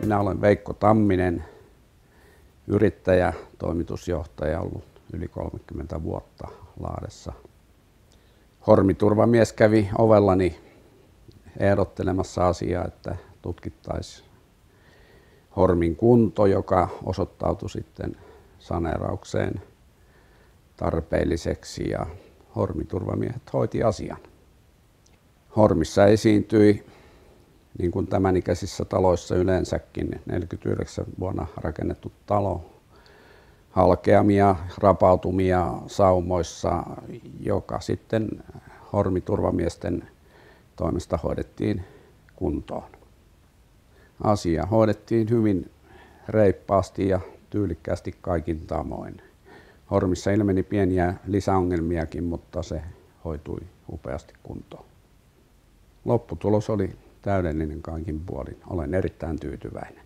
Minä olen Veikko Tamminen, yrittäjä, toimitusjohtaja, ollut yli 30 vuotta Lahdessa. Hormiturvamies kävi ovellani ehdottelemassa asiaa, että tutkittaisiin hormin kunto, joka osoittautui sitten saneeraukseen tarpeelliseksi, ja hormiturvamiehet hoiti asian. Hormissa esiintyi, niin kuin tämänikäisissä taloissa yleensäkin, 49 vuonna rakennettu talo, halkeamia, rapautumia saumoissa, joka sitten hormiturvamiesten toimesta hoidettiin kuntoon. Asia hoidettiin hyvin reippaasti ja tyylikkäästi kaikin tavoin. Hormissa ilmeni pieniä lisäongelmiakin, mutta se hoitui upeasti kuntoon. Lopputulos oli täydellinen kaikin puolin. Olen erittäin tyytyväinen.